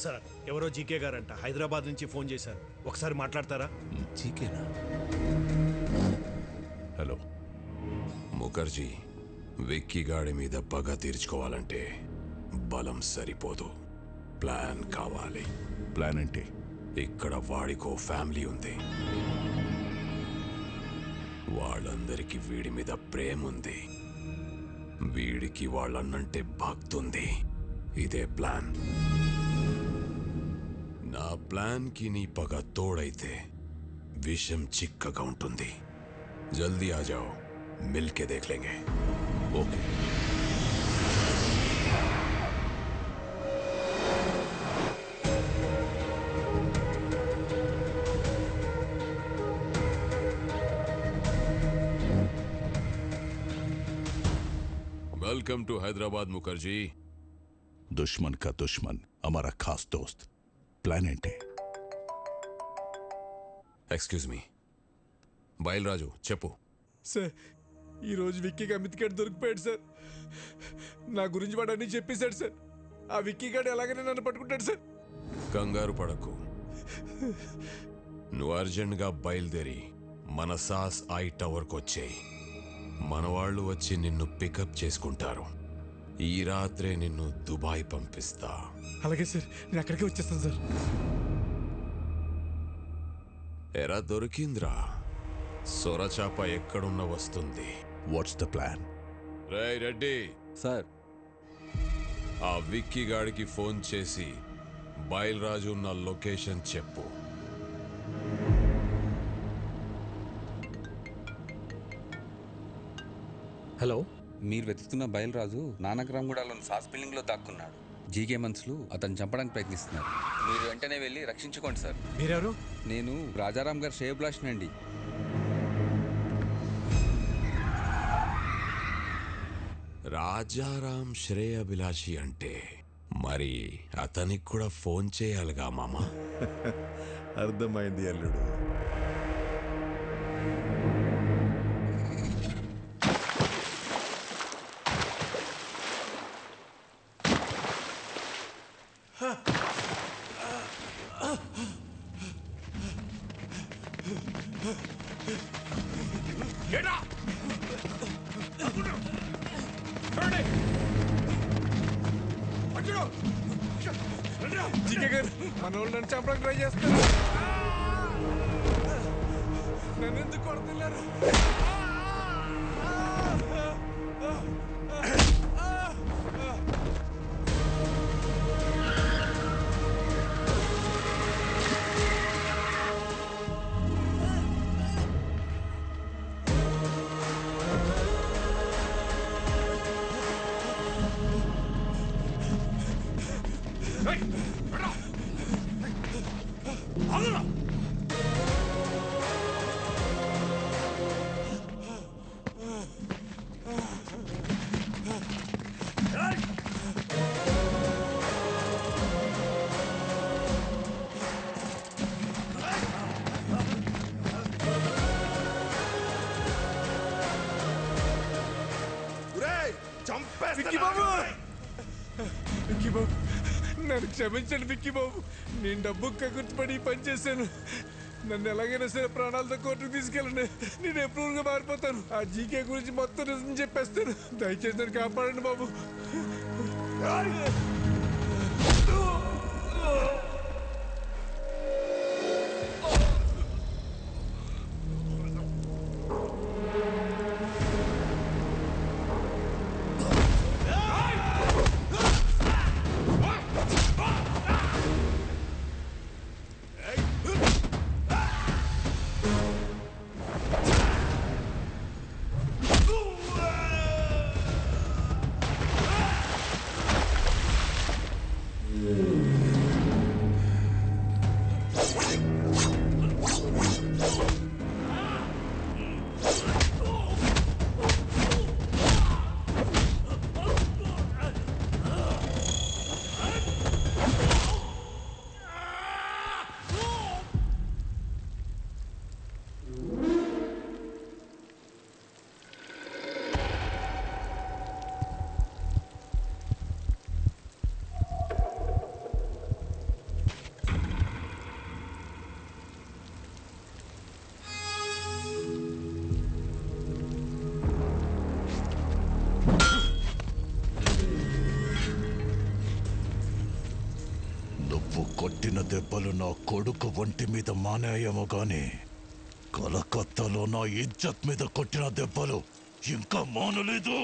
Sir ఎవరో GK గారంట Hyderabad నుంచి phone చేశారు, ఒకసారి మాట్లాడతారా? జీకేనా? హలో ముఖర్జీ, విక్కీ గాడి మీద పగ తీర్చుకోవాలంటే బలం సరిపోదు, ప్లాన్ కావాలి. ప్లాన్ అంటే? ఇక్కడ వాడికో ఫ్యామిలీ ఉంది, వాళ్ళందరికీ వీడి మీద ప్రేమ ఉంది, వీడికి వాళ్ళన్నంటే భక్తుంది. ఇదే ప్లాన్. నా ప్లాన్కి నీ పగ తోడైతే విషయం చిక్కగా ఉంటుంది. జల్దీ ఆ జాओ, మిల్కే దేఖ్ లేంగే. Okay. Welcome to Hyderabad Mukherjee. दुश्मन का दुश्मन हमारा खास दोस्त. प्लान ఏంటి? ఎక్స్క్యూజ్ మీ, బయలురాజు చెప్పు. సార్, ఈరోజు విక్కీకి అమిత్ గడ్ దొరికిపోయాడు సార్. నా గురించి వాడు అన్నీ చెప్పేశాడు సార్. ఆ విక్కీ గడ్ ఎలాగైనా నన్ను పట్టుకుంటాడు సార్. కంగారు పడకు, నువ్వు అర్జెంట్గా బయలుదేరి మన సాస్ ఐ టవర్కి వచ్చేయి. మన వాళ్ళు వచ్చి నిన్ను పికప్ చేసుకుంటారు. ఈ రాత్రే నిన్ను దుబాయ్ పంపిస్తా. అలాగే సార్, నేను అక్కడికే వచ్చేస్తాను సార్. ఎరా దొరికింద్రా, సొరచాప ఎక్కడున్న వస్తుంది. What's the plan? Ray Reddy sir, ఆ విక్కీ గాడికి ఫోన్ చేసి బయలురాజు ఉన్న లొకేషన్ చెప్పు. హలో, మీరు వెతుకుతున్న బయలురాజు నానక్రామ్గూడలోని సాస్ బిల్డింగ్లో దాక్కున్నాడు. జీకే మనుషులు అతను చంపడానికి ప్రయత్నిస్తున్నారు. మీరు వెంటనే వెళ్ళి రక్షించుకోండి సార్. మీరెవరు? నేను రాజారాం గారు షేబ్లాష్ని అండి. రాజారాం శ్రేయభిలాషి అంటే మరి అతనికి కూడా ఫోన్ చేయాలిగా మామా. అర్థమైంది అల్లుడు. జీకే గారు, మన వాళ్ళు నన్ను చంపడానికి ట్రై చేస్తారు. నన్ను ఎందుకు కొడుతున్నారు? విక్కీ బాబు, విక్కీ బాబు, నన్ను క్షమించండి విక్కీ బాబు. నేను డబ్బు కగుర్తుపడి పని చేశాను. నన్ను ఎలాగైనా సరే ప్రాణాలతో కోర్టుకు తీసుకెళ్ళండి. నేను ఎప్పుడు మారిపోతాను. ఆ జీకే గురించి మొత్తం నిజం చెప్పేస్తాను. దయచేసి నన్ను కాపాడండి బాబు. కొట్టిన దెబ్బలు నా కొడుకు ఒంటి మీద మానేయేమో గాని కలకత్తాలో నా ఇజ్జత్ మీద కొట్టిన దెబ్బలు ఇంకా మానలేదు.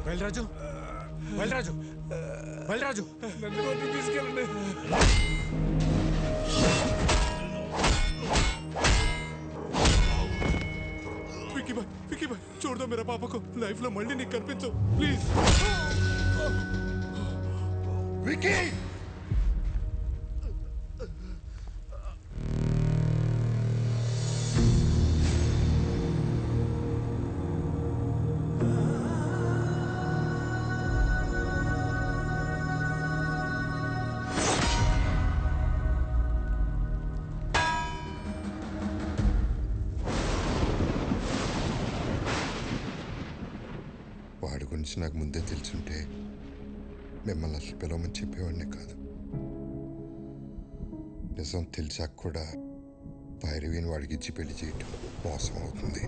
బయలురాజు బయలురాజు బయలురాజు నన్ను కోర్టుకు తీసుకెళ్ళండి. విక్కీ భాయ్ చూడదా మేరా పాపకు లైఫ్ లో మళ్ళీ నీకు కనిపించు ప్లీజ్. విక్కీ వాడి గురించి నాకు ముందే తెలుసుంటే మిమ్మల్ని అసలు పిలవమని చెప్పేవాడిని కాదు. నిజం తెలిసాక కూడా భైరవిని వాడికి ఇచ్చి పెళ్లి చేయటం మోసం అవుతుంది.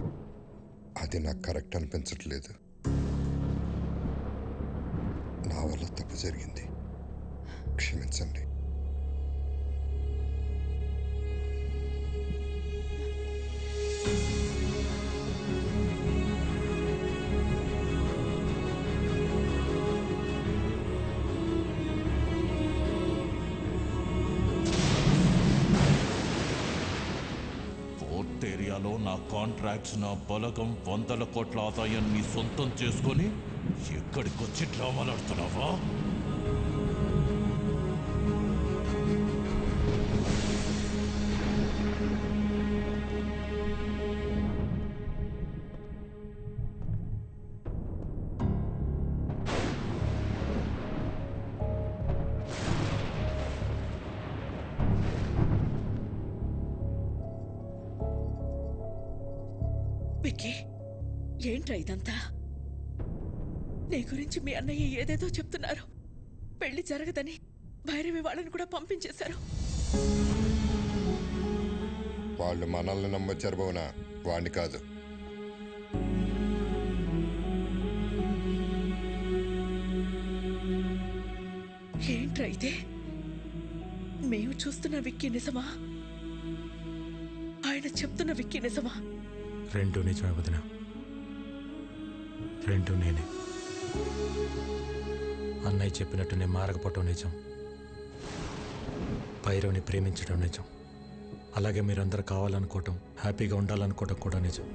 అది నాకు కరెక్ట్ అనిపించట్లేదు. నా వల్ల తప్పు జరిగింది, క్షమించండి. ఏరియాలో నా కాంట్రాక్ట్స్, నా బలగం, 100 కోట్ల ఆదాయాన్ని సొంతం చేసుకొని ఎక్కడికొచ్చి డ్రామాలాడుతున్నావా? విక్కీ, ఏంట్రా ఇదంతా? నీ గురించి మీ అన్నయ్య ఏదేదో చెప్తున్నారు. పెళ్లి జరగదని భైరవి వాళ్ళని కూడా పంపించేశారు. వాళ్ళు మనల్ని నమ్మొచ్చారు భవన, వాణ్ణి కాదు. ఏంట్రా ఇదే? మేము చూస్తున్న విక్కీ నిజమా? ఆయన చెప్తున్న విక్కీ నిజమా? రెండు నిజమే వదిన, రెండు నేనే. అన్నయ్య చెప్పినట్టు నేను మారకపోవటం నిజం, భైరవ్ని ప్రేమించడం నిజం, అలాగే మీరందరూ కావాలనుకోవటం, హ్యాపీగా ఉండాలనుకోవటం కూడా నిజం.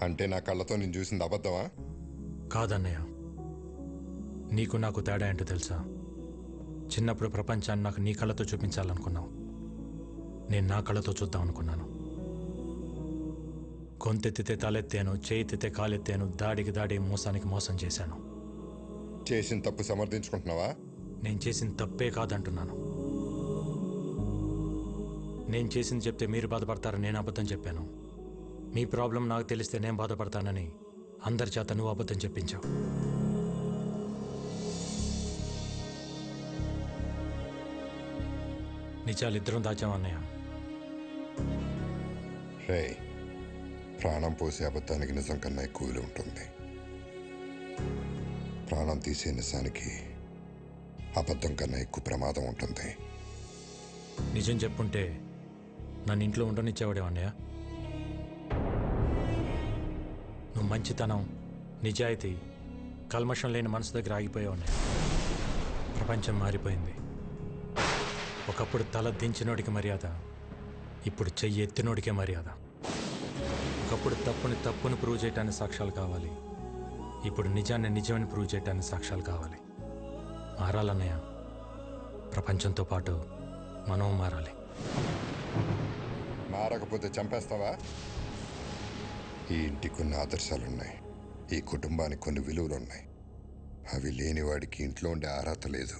అంటే నా కళ్ళతో నేను చూసింది అబద్ధమా? కాదన్నయ్య, నీకు నాకు తేడా ఏంటో తెలుసా? చిన్నప్పుడు ప్రపంచాన్ని నాకు నీ కళ్ళతో చూపించాలనుకున్నావు, నేను నా కళ్ళతో చూద్దాం అనుకున్నాను. గొంతెత్తితే తలెత్తాను, చేయితే కాలెత్తాను, దాడికి దాడి, మోసానికి మోసం చేశాను. చేసిన తప్పు సమర్థించుకుంటున్నావా? నేను చేసిన తప్పే కాదంటున్నాను. నేను చేసింది చెప్తే మీరు బాధపడతారని నేను అబద్ధం చెప్పాను. మీ ప్రాబ్లం నాకు తెలిస్తే నేను బాధపడతానని అందరి చేత నువ్వు అబద్ధం చెప్పించావు. నిజాలు ఇద్దరం దాచామన్నయ్య. రే, ప్రాణం పోసే అబద్ధానికి నిజం కన్నా ఎక్కువ విలువ ఉంటుంది. ప్రాణం తీసే నిజానికి అబద్ధం కన్నా ఎక్కువ ప్రమాదం ఉంటుంది. నిజం చెప్పుంటే నన్ను ఇంట్లో ఉండనిచ్చేవాడే అన్నయ్య. నువ్వు మంచితనం, నిజాయితీ, కల్మషం లేని మనసు దగ్గర ఆగిపోయావు అన్నయ్య. ప్రపంచం మారిపోయింది. ఒకప్పుడు తల దించినోడికి మర్యాద, ఇప్పుడు చెయ్యి ఎత్తినోడికే మర్యాద. ఒకప్పుడు తప్పుని ప్రూవ్ చేయడానికి సాక్ష్యాలు కావాలి, ఇప్పుడు నిజాన్ని నిజమని ప్రూవ్ చేయడానికి సాక్ష్యాలు కావాలి. మారాలన్నయ్య. ప్రపంచంతో పాటు మనం మారాలి. మారకపోతే చంపేస్తావా? ఈ ఇంటికి కొన్ని ఆదర్శాలున్నాయి, ఈ కుటుంబానికి కొన్ని విలువలున్నాయి. అవి లేని వాడికి ఇంట్లో ఉండే అర్హత లేదు.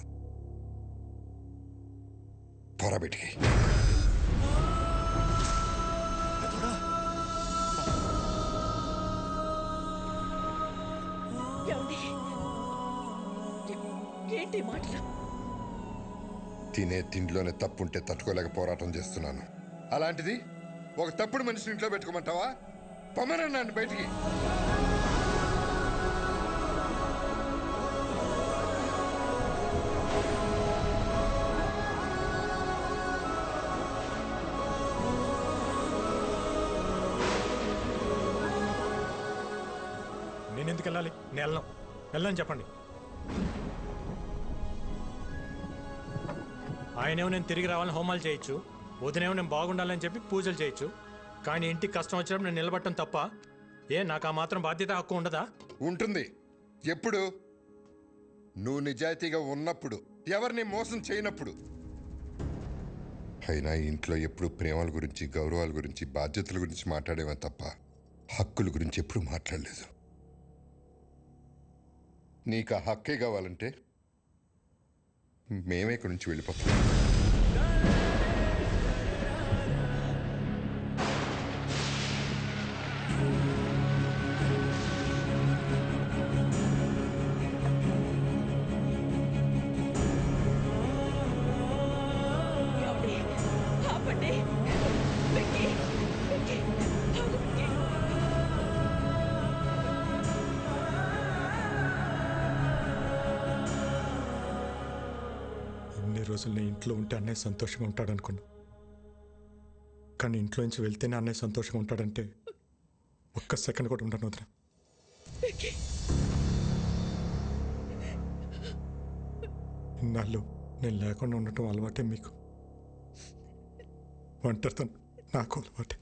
పొరబెట్టి ఏంటి మాటలు? తినే తిండిలోనే తప్పుంటే తట్టుకోలేక పోరాటం చేస్తున్నాను. అలాంటిది ఒక తప్పుడు మనిషిని ఇంట్లో పెట్టుకోమంటావా? పొమ్మనన్నాను బయటికి. నేను ఎందుకు వెళ్ళాలి? నేను వెళ్ళని చెప్పండి. ఆయనేమో నేను తిరిగి రావాలని హోమాలు చేయొచ్చు, వదినేమో నేను బాగుండాలని చెప్పి పూజలు చేయొచ్చు. కానీ ఇంటికి కష్టం వచ్చినప్పుడు నేను నిలబడటం తప్ప? నాకు ఆ మాత్రం బాధ్యత, హక్కు ఉండదా? ఉంటుంది. ఎప్పుడు? నువ్వు నిజాయితీగా ఉన్నప్పుడు, ఎవరిని మోసం చేయనప్పుడు. అయినా ఇంట్లో ఎప్పుడు ప్రేమల గురించి, గౌరవాల గురించి, బాధ్యతల గురించి మాట్లాడేవా తప్ప హక్కుల గురించి ఎప్పుడు మాట్లాడలేదు. నీకు ఆ హక్కే కావాలంటే మేమే ఇక్కడి నుంచి వెళ్ళిపోతాం. ఇన్ని రోజులు నేను ఇంట్లో ఉంటే అన్నయ్య సంతోషంగా ఉంటాడనుకున్నా. కానీ ఇంట్లో నుంచి వెళ్తేనే అన్నయ్య సంతోషంగా ఉంటాడంటే ఒక్క సెకండ్ కూడా ఉండను వదిన. ఇన్నాళ్ళు నేను లేకుండా ఉండటం అలవాటే మీకు, ఒంటరితనం నాకు అలవాటే.